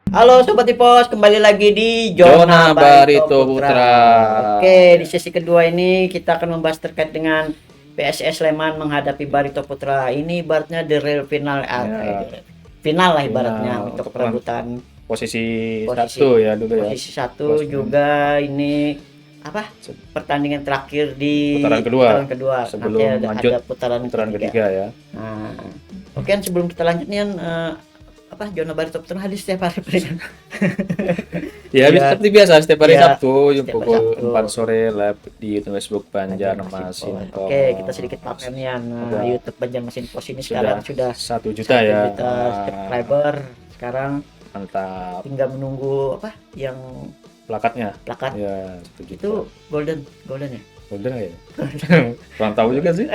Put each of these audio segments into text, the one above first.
Halo Sobat Tipos, kembali lagi di Zona Barito Putra. Oke, di sesi kedua ini kita akan membahas terkait dengan PSS Sleman menghadapi Barito Putra. Ini ibaratnya the real final, final lah ibaratnya Final untuk untuk perebutan posisi posisi satu ya dulu ya. posisi satu Posisi juga ini apa pertandingan terakhir di putaran kedua sebelum nanti lanjut ada putaran ketiga ya. Nah, oke, sebelum kita lanjut nih Zona Barito Putra hadir setiap hari peringatan. Ya, seperti biasa setiap hari Ya, Sabtu setiap hari pukul Sabtu. 4 sore live di YouTube Facebook Banjarmasin. Oke, kita sedikit pamer nih YouTube Banjarmasin Pos ini sekarang sudah 1 juta ya. 1 juta subscriber. Sekarang Mantap. tinggal menunggu yang Plakatnya. plakat. Ya, 1 juta. Itu golden ya. Golden ya. Kurang tahu juga sih.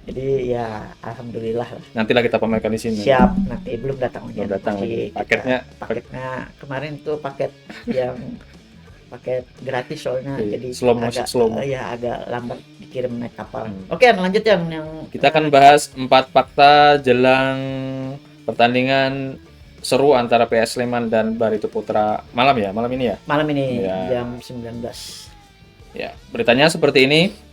Jadi ya alhamdulillah lah. Nantilah kita pamerkan di sini. Siap, nanti belum datang Belum datang lagi. Paketnya kemarin tuh paket yang paket gratis soalnya Iya, jadi slow mo. ya agak lambat dikirim naik kapal. Oke, lanjut yang Kita akan bahas 4 fakta jelang pertandingan seru antara PS Sleman dan Barito Putra malam ini ya. malam ini Ya. jam 19. Ya, beritanya seperti ini.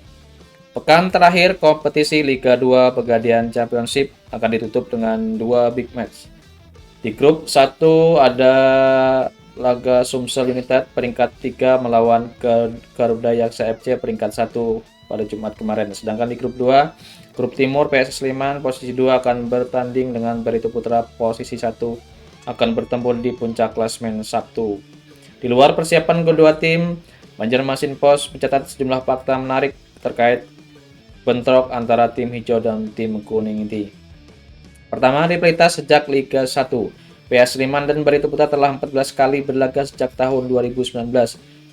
Pekan terakhir kompetisi Liga 2 Pegadaian Championship akan ditutup dengan 2 big match. Di grup 1 ada laga Sumsel United peringkat 3 melawan Garuda Yaksa FC peringkat 1 pada Jumat kemarin. Sedangkan di grup 2, grup timur PS Sleman posisi 2 akan bertanding dengan Barito Putra posisi 1 akan bertempur di puncak klasemen Sabtu. Di luar persiapan kedua tim, Banjarmasin Pos mencatat sejumlah fakta menarik terkait bentrok antara tim hijau dan tim kuning ini. Pertama, rivalitas sejak Liga 1. PS Sleman dan Barito Putra telah 14 kali berlaga sejak tahun 2019.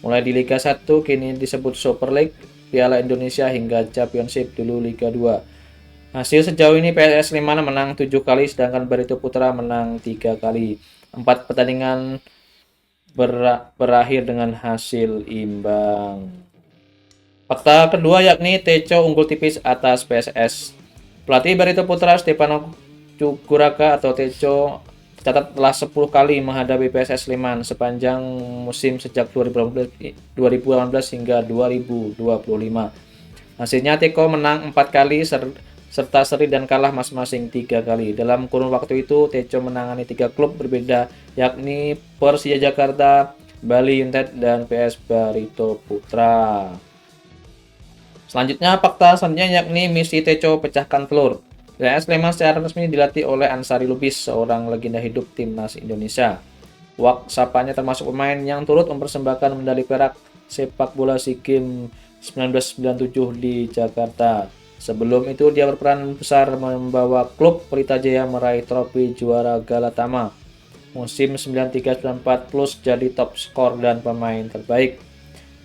Mulai di Liga 1 kini disebut Super League, Piala Indonesia hingga Championship dulu Liga 2. Hasil sejauh ini PS Sleman menang 7 kali sedangkan Barito Putra menang 3 kali. 4 pertandingan berakhir dengan hasil imbang. Fakta kedua yakni Teco unggul tipis atas PSS. Pelatih Barito Putra Stefano Cuguraka atau Teco tercatat telah 10 kali menghadapi PSS Sleman sepanjang musim sejak 2018 hingga 2025. Hasilnya Teco menang 4 kali serta seri dan kalah masing-masing 3 kali. Dalam kurun waktu itu Teco menangani 3 klub berbeda yakni Persija Jakarta, Bali United dan PS Barito Putra. Selanjutnya fakta selanjutnya yakni misi Teco pecahkan telur. PS Sleman secara resmi dilatih oleh Ansari Lubis, seorang legenda hidup timnas Indonesia. Wak sapanya termasuk pemain yang turut mempersembahkan medali perak sepak bola SEA Games 1997 di Jakarta. Sebelum itu dia berperan besar membawa klub Pelita Jaya meraih trofi juara Galatama musim 93-94 plus jadi top skor dan pemain terbaik.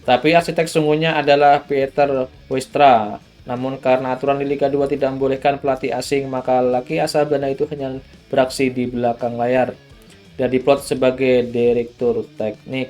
Tapi arsitek sungguhnya adalah Pieter Westra. Namun karena aturan di Liga 2 tidak membolehkan pelatih asing, maka laki asal Belanda itu hanya beraksi di belakang layar dan diplot sebagai direktur teknik.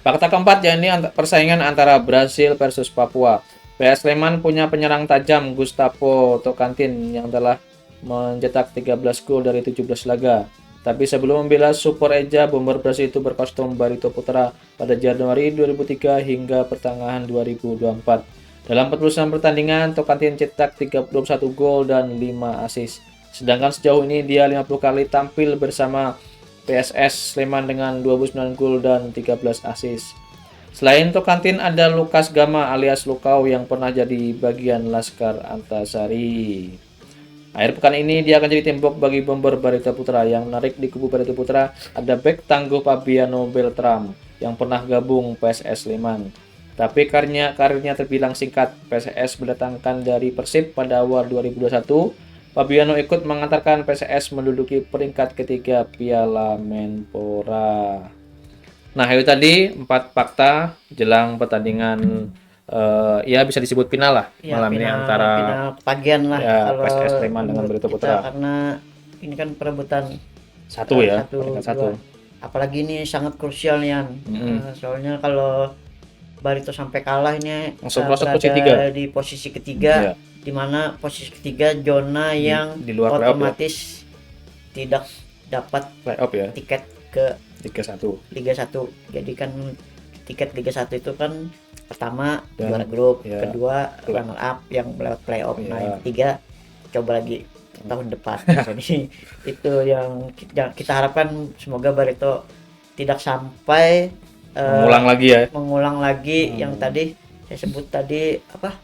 Fakta keempat yakni persaingan antara Brasil versus Papua. PS Sleman punya penyerang tajam Gustavo Tocantins yang telah mencetak 13 gol dari 17 laga. Tapi sebelum membela Super Eja, bomber Brasil itu berkostum Barito Putra pada Januari 2003 hingga pertengahan 2024. Dalam 49 pertandingan, Tocantins cetak 31 gol dan 5 assist. Sedangkan sejauh ini dia 50 kali tampil bersama PSS Sleman dengan 29 gol dan 13 assist. Selain Tocantins ada Lukas Gama alias Lukau yang pernah jadi bagian Laskar Antasari. Akhir pekan ini dia akan jadi tembok bagi bomber Barito Putra. Yang menarik di kubu Barito Putra ada bek tangguh Fabiano Beltram yang pernah gabung PSS Sleman. Tapi karirnya terbilang singkat. PSS mendatangkan dari Persib pada awal 2021. Fabiano ikut mengantarkan PSS menduduki peringkat ketiga Piala Menpora. Nah, itu tadi 4 fakta jelang pertandingan ya bisa disebut final lah Ya, malam ini antara final kepagian lah ya, kalau PSS Sleman dengan Barito Putra. Karena ini kan perebutan Satu ya, satu, peringkat 1. apalagi ini sangat krusial nih Yan. Soalnya kalau Barito sampai kalah ini Langsung masuk posisi berada 3. di posisi ketiga, Iya. di mana posisi ketiga zona yang di luar playoff ya. otomatis tidak dapat Playoff ya. tiket ke Liga 1. Liga 1. Jadi kan tiket Liga 1 itu kan pertama Dan, juara grup, ya, kedua runner up yang lewat playoff. Nah, Ya. yang ketiga coba lagi tahun depan. Jadi itu yang kita harapkan, semoga Barito tidak sampai Mengulang lagi ya. mengulang lagi yang tadi saya sebut tadi apa,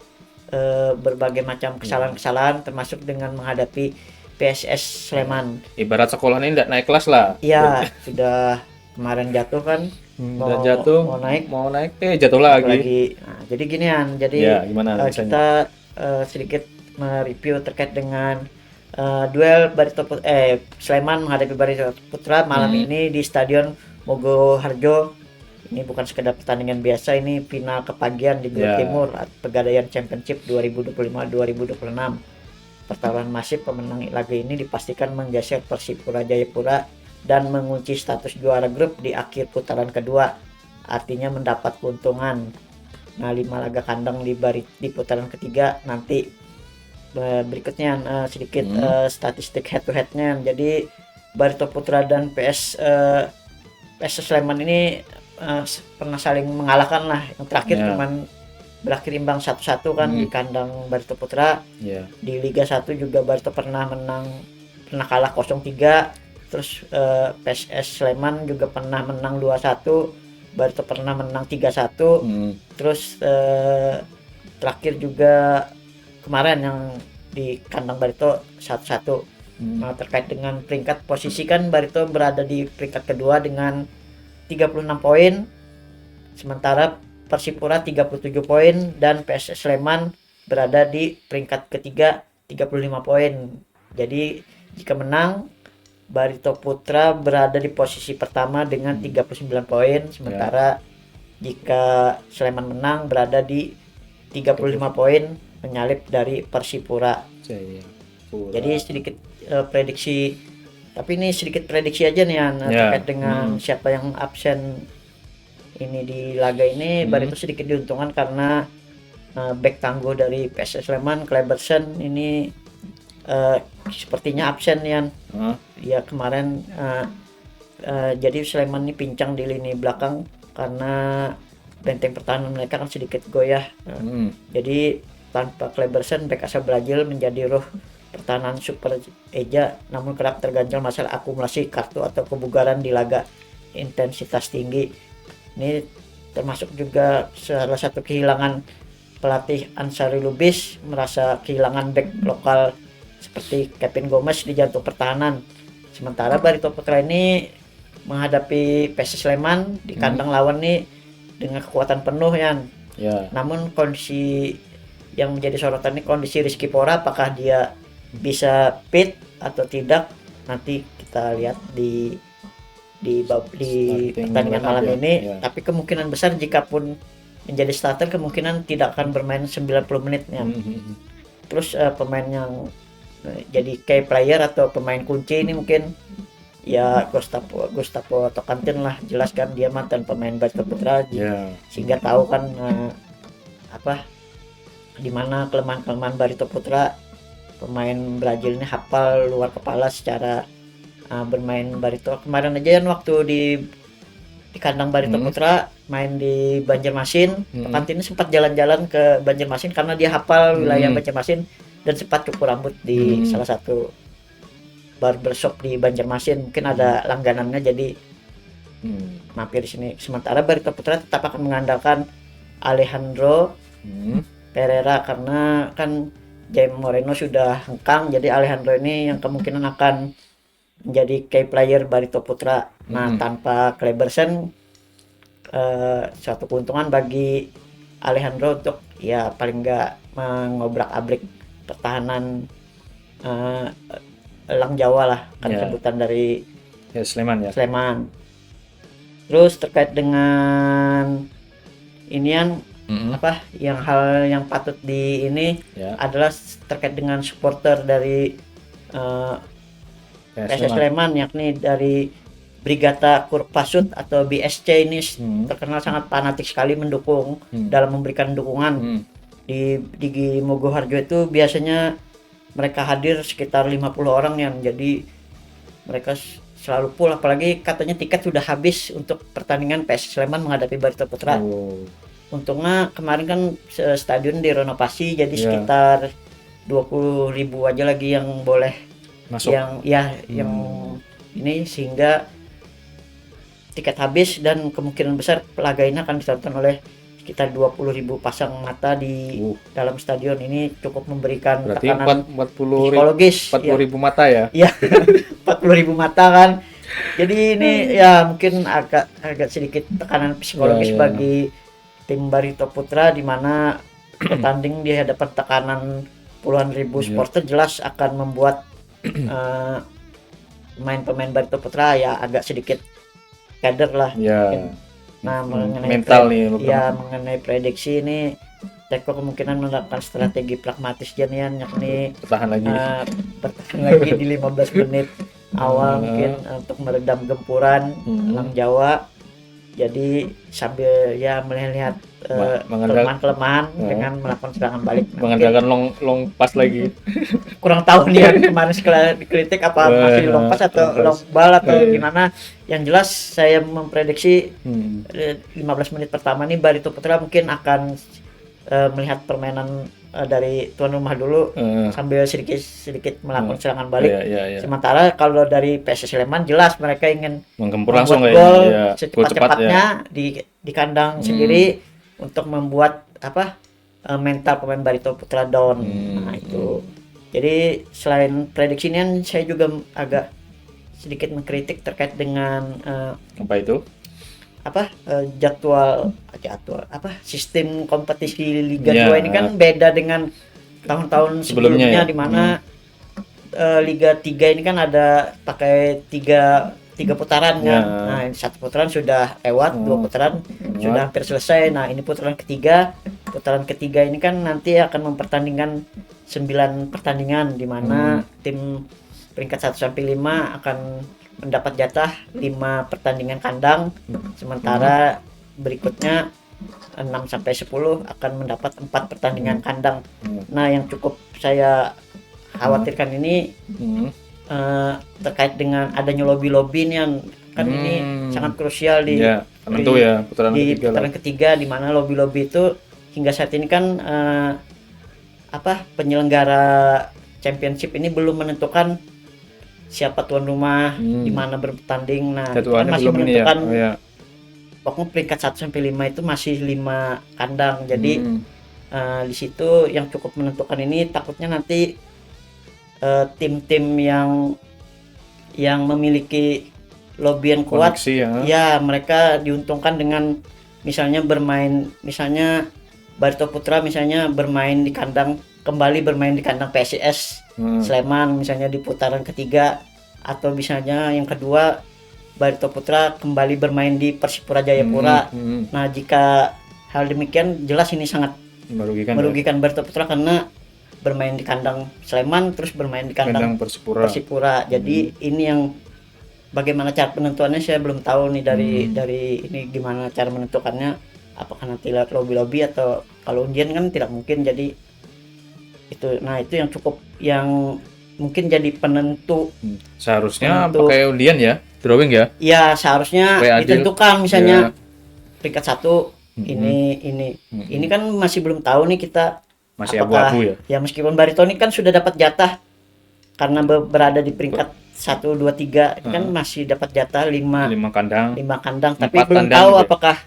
berbagai macam kesalahan-kesalahan termasuk dengan menghadapi PSS Sleman. Ibarat sekolah ini tidak naik kelas lah. Ya, sudah kemarin jatuh kan, Dan jatuh, mau naik jatuh lagi. Nah, jadi ginian, jadi Ya, gimana rasanya? kita sedikit mereview terkait dengan duel Sleman menghadapi Barito Putra malam ini di Stadion Mogo Harjo. Ini bukan sekedar pertandingan biasa, ini final kepagian di Grup Ya. Timur Pegadaian Championship 2025-2026. Pertarungan masif pemenang laga ini dipastikan menggeser Persipura Jayapura dan mengunci status juara grup di akhir putaran kedua, artinya mendapat keuntungan. Nah, 5 laga kandang di putaran ketiga nanti. Berikutnya sedikit statistik head to headnya. Jadi Barito Putra dan PS Sleman ini pernah saling mengalahkan lah. Yang terakhir Ya. cuman berakhir imbang 1-1 kan di kandang Barito Putra. Ya. Di Liga 1 juga Barito pernah kalah 0-3. Terus PSS Sleman juga pernah menang 2-1. Barito pernah menang 3-1. Terus terakhir juga kemarin yang di kandang Barito 1-1. Nah, terkait dengan peringkat posisi kan Barito berada di peringkat kedua dengan 36 poin. Sementara Persipura 37 poin dan PSS Sleman berada di peringkat ketiga 35 poin. Jadi jika menang, Barito Putra berada di posisi pertama dengan 39 poin, sementara jika Sleman menang berada di 35 poin menyalip dari Persipura. Jadi sedikit prediksi, tapi ini sedikit prediksi aja nih terkait dengan siapa yang absen ini di laga ini. Barito sedikit diuntungkan karena back tangguh dari PSS Sleman, Kleberson ini sepertinya absen ya kemarin. Jadi Sleman ini pincang di lini belakang karena benteng pertahanan mereka kan sedikit goyah. Jadi tanpa Kleberson, bek asal Brazil menjadi roh pertahanan Super Eja, namun kerap terganjal masalah akumulasi kartu atau kebugaran di laga intensitas tinggi. Ini termasuk juga salah satu kehilangan pelatih Ansari Lubis, merasa kehilangan bek lokal seperti Kevin Gomez di jantung pertahanan. Sementara Barito Putra ini menghadapi PSS Sleman di kandang lawan nih dengan kekuatan penuh namun kondisi yang menjadi sorotan ini kondisi Rizky Pora, apakah dia bisa fit atau tidak, nanti kita lihat di pertandingan malam ini. Tapi kemungkinan besar jikapun menjadi starter, kemungkinan tidak akan bermain 90 menit Terus pemain yang jadi key player atau pemain kunci ini mungkin ya Gustavo Tokantin lah, jelas kan dia mantan pemain Barito Putra, sehingga tahu kan di mana kelemahan Barito Putra. Pemain Brazil ini hafal luar kepala secara bermain Barito. Kemarin aja waktu di kandang Barito Putra main di Banjarmasin, Tokantin ini sempat jalan-jalan ke Banjarmasin karena dia hafal wilayah Banjarmasin dan sempat cukur rambut di salah satu barbershop di Banjarmasin. Mungkin ada langganannya, jadi mampir di sini. Sementara Barito Putra tetap akan mengandalkan Alejandro Pereira karena kan Jaime Moreno sudah hengkang, jadi Alejandro ini yang kemungkinan akan menjadi key player Barito Putra. Nah, tanpa Kleberson suatu keuntungan bagi Alejandro untuk ya paling enggak mengobrak-abrik pertahanan Elang Jawa lah kan sebutan dari Sleman Sleman. Terus terkait dengan inian hal yang patut di ini adalah terkait dengan supporter dari PSS Sleman, yakni dari Brigata Kurpasut atau BSC ini Hmm. terkenal sangat fanatik sekali mendukung Hmm. dalam memberikan dukungan. Hmm. Di Mogoharjo itu biasanya mereka hadir sekitar 50 orang yang jadi mereka selalu full, apalagi katanya tiket sudah habis untuk pertandingan PS Sleman menghadapi Barito Putra. Oh. Untungnya kemarin kan stadion direnovasi jadi Iya. sekitar 20.000 aja lagi yang boleh Masuk. yang ini, sehingga tiket habis dan kemungkinan besar laga ini akan ditonton oleh sekitar 20.000 pasang mata di dalam stadion. Ini cukup memberikan Berarti tekanan 40.000 psikologis. 40.000 mata ya. Ya, 40.000 mata kan. Jadi ini ya mungkin agak sedikit tekanan psikologis Ya. bagi tim Barito Putra, di mana bertanding di hadapan tekanan puluhan ribu supporter jelas akan membuat pemain Barito Putra ya agak sedikit kader lah. Ya. Nah, mental nih. mengenai prediksi ini Teko kemungkinan menerapkan strategi pragmatis Janian, yakni Bertahan lagi. bertahan lagi di 15 menit awal mungkin untuk meredam gempuran Elang Jawa. Jadi sambil ya melihat kelemahan-kelemahan dengan melakukan serangan balik. Mengandalkan long pass lagi. Kurang tahu nih ya, kemarin setelah dikritik apa masih long pass atau long ball atau gimana. Yang jelas saya memprediksi 15 menit pertama nih Barito Putra mungkin akan melihat permainan dari tuan rumah dulu sambil sedikit melakukan serangan balik. Sementara kalau dari PS Sleman jelas mereka ingin menggempur langsung gol secepat-cepatnya di kandang sendiri untuk membuat mental pemain Barito Putra down. Nah itu. Jadi selain prediksi ini saya juga agak sedikit mengkritik terkait dengan apa itu? Jadwal sistem kompetisi Liga 2 ini kan beda dengan tahun-tahun sebelumnya di mana Liga 3 ini kan ada pakai tiga putaran kan. Nah, satu putaran sudah lewat, dua putaran sudah hampir selesai. Nah, ini putaran ketiga. Putaran ketiga ini kan nanti akan mempertandingkan 9 pertandingan di mana tim peringkat 1 sampai 5 akan mendapat jatah 5 pertandingan kandang, sementara berikutnya 6 sampai 10 akan mendapat 4 pertandingan kandang. Nah, yang cukup saya khawatirkan ini terkait dengan adanya lobby-lobby nih yang kan ini sangat krusial di putaran ketiga, di mana lobby-lobby itu hingga saat ini kan penyelenggara championship ini belum menentukan siapa tuan rumah, di mana bertanding. Nah, itu kan masih menentukan pokoknya peringkat 1 sampai 5 itu masih 5 kandang. Jadi di situ yang cukup menentukan ini takutnya nanti tim-tim yang memiliki lobby yang kuat ya mereka diuntungkan dengan misalnya Barito Putra misalnya kembali bermain di kandang PSIS Sleman misalnya di putaran ketiga, atau misalnya yang kedua Barito Putra kembali bermain di Persipura Jayapura. Nah, jika hal demikian jelas ini sangat merugikan Barito Putra karena bermain di kandang Sleman terus bermain di kandang Persipura. Jadi ini yang bagaimana cara penentuannya saya belum tahu nih dari ini gimana cara menentukannya, apakah nanti lewat lobby atau kalau undian kan tidak mungkin. Jadi itu yang mungkin jadi penentu. Seharusnya pakai undian ya, drawing ya. Iya, seharusnya ditentukan misalnya peringkat 1 ini kan masih belum tahu nih kita masih abu-abu ya. Ya meskipun Barito ini kan sudah dapat jatah karena berada di peringkat 1 2 3 kan masih dapat jatah 5 kandang, tapi belum tahu apakah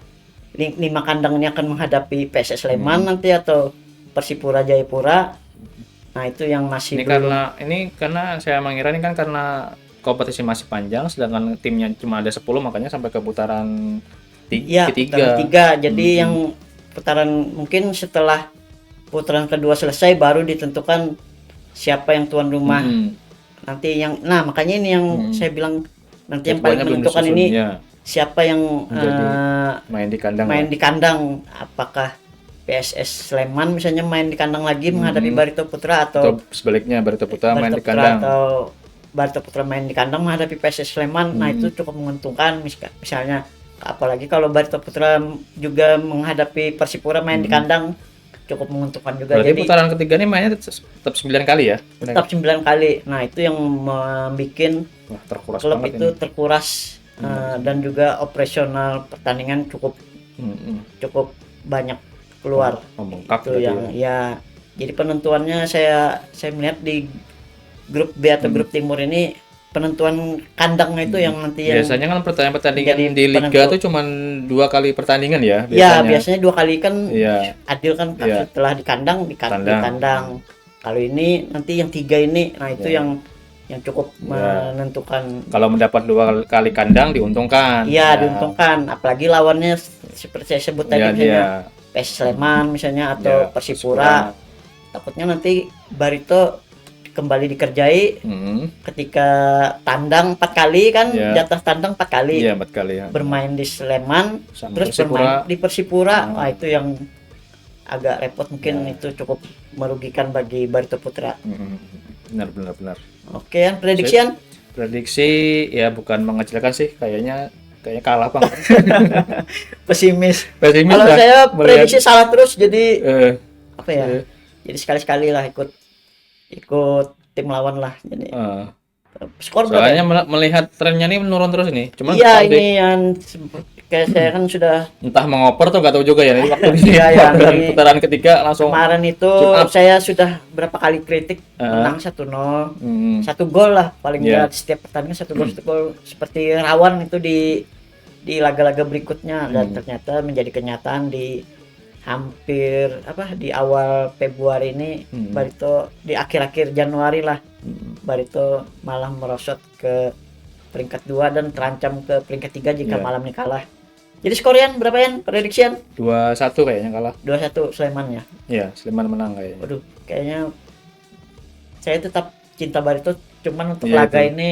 5 kandang ini akan menghadapi PSS Sleman nanti atau Persipura Jayapura. Nah, itu yang masih karena saya mengira ini kan karena kompetisi masih panjang sedangkan timnya cuma ada 10, makanya sampai ke putaran ketiga. Jadi yang putaran mungkin setelah putaran kedua selesai baru ditentukan siapa yang tuan rumah. Nanti makanya ini yang saya bilang nanti yang paling menentukan ini siapa yang main di kandang, apakah PSS Sleman misalnya main di kandang lagi menghadapi Barito Putra atau sebaliknya Barito Putra main di kandang atau Barito Putra main di kandang menghadapi PSS Sleman, nah itu cukup menguntungkan. Misalnya apalagi kalau Barito Putra juga menghadapi Persipura main di kandang, cukup menguntungkan juga. Berarti Jadi putaran ketiga ini mainnya tetap 9 kali ya? tetap 9 kali. Nah itu yang membuat Wah, terkuras klub banget itu ini. terkuras, dan juga operasional pertandingan cukup banyak keluar. Membengkak Itu berarti yang ya. Jadi penentuannya saya melihat di grup B atau grup timur ini, penentuan kandangnya itu yang nanti yang Biasanya kan pertandingan menjadi di liga penentu. tuh cuman 2 kali pertandingan ya Ya biasanya. biasanya 2 kali kan Iya. adil kan, Iya. setelah di kandang di kandang. Kalau ini nanti yang 3 ini, nah itu yang cukup menentukan. Kalau mendapat 2 kali kandang diuntungkan. Iya, diuntungkan. Apalagi lawannya seperti saya sebut tadi, Iya, misalnya PSS Sleman misalnya atau Persipura. Takutnya nanti Barito kembali dikerjai ketika tandang 4 kali kan, jatah tandang 4 kali. Iya, 4 kali ya. Bermain di Sleman, terus bermain di Persipura. Wah, itu yang agak repot, mungkin itu cukup merugikan bagi Barito Putra. Benar. Oke, prediksian? Prediksi ya bukan mengecilkan sih, kayaknya kalah Bang. Pesimis. Pesimis Kalau lah, saya melihat- prediksi salah terus, jadi apa ya? eh, Jadi sekali-sekali lah ikut tim lawan lah. Jadi skor berapa? soalnya melihat trennya nih menurun terus ini. Cuman Iya, ini yang kayak saya kan sudah entah mengoper tuh nggak tahu juga ya. Ini waktu ini Iya, ya, putaran ketiga langsung kemarin itu Tune up. saya sudah berapa kali kritik, menang 1-0, 1 gol lah paling Iya. nggak setiap pertandingan, 1 gol seperti rawan itu di laga-laga berikutnya, dan ternyata menjadi kenyataan di hampir di awal Februari ini. Barito di akhir-akhir Januari lah, Barito malah merosot ke peringkat 2 dan terancam ke peringkat 3 jika Iya. malam ini kalah. Jadi skorian berapa ya? Prediksian 2-1 kayaknya kalah. 2-1 Sleman ya. Iya, Sleman menang kayaknya. Waduh, kayaknya saya tetap cinta Barito, cuman untuk Iya, laga itu. ini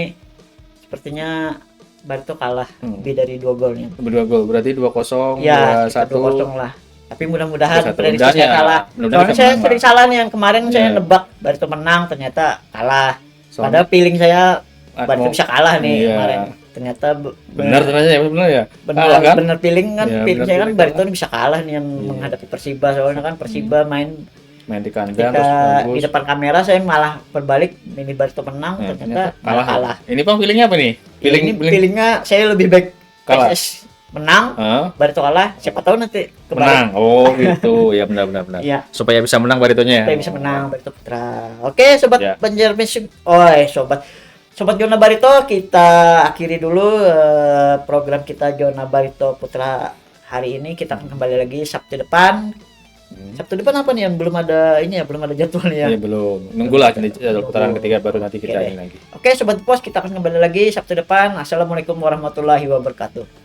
sepertinya Barito kalah lebih dari 2 golnya. 2 gol berarti 2-0, Ya, 2-1. 2-0 lah. Tapi mudah-mudahan 2-1. prediksi Mudahan saya ya, kalah. mudah-mudahan Soalnya bisa saya menang, sering Pak. salah nih, yang kemarin saya Iya. nebak Barito menang, ternyata kalah. Soalnya- Padahal feeling saya Barito mau- bisa kalah nih Iya. kemarin. Ternyata Benar ternyata ya, benar ya. benar Kalah kan? benar feeling kan, Iya, feeling benar saya kan feeling Barito kalah. ini bisa kalah nih yang menghadapi Persiba, soalnya kan Persiba main Main di kandang ketika terus di bagus. depan kamera saya malah berbalik, ini Barito menang, Nah, ternyata kalah. kalah. Ini Bang feelingnya apa nih? Ini feelingnya saya lebih baik Kalah. PSS menang, Hah? Barito kalah, siapa tahu nanti kebalik. Menang. Oh, gitu. Ya benar. Iya. Supaya bisa menang Baritonya. Supaya bisa menang Barito Putra. Oke, sobat Ya. Banjar Music. Sobat Jona Barito, kita akhiri dulu program kita Jona Barito Putra hari ini. Kita akan kembali lagi Sabtu depan. Sabtu depan apa nih yang belum ada belum ada jadwalnya. Iya, belum. Nunggulah nanti putaran ketiga baru nanti kita Oke ini deh. lagi. Oke, sobat pos, kita akan kembali lagi Sabtu depan. Assalamualaikum warahmatullahi wabarakatuh.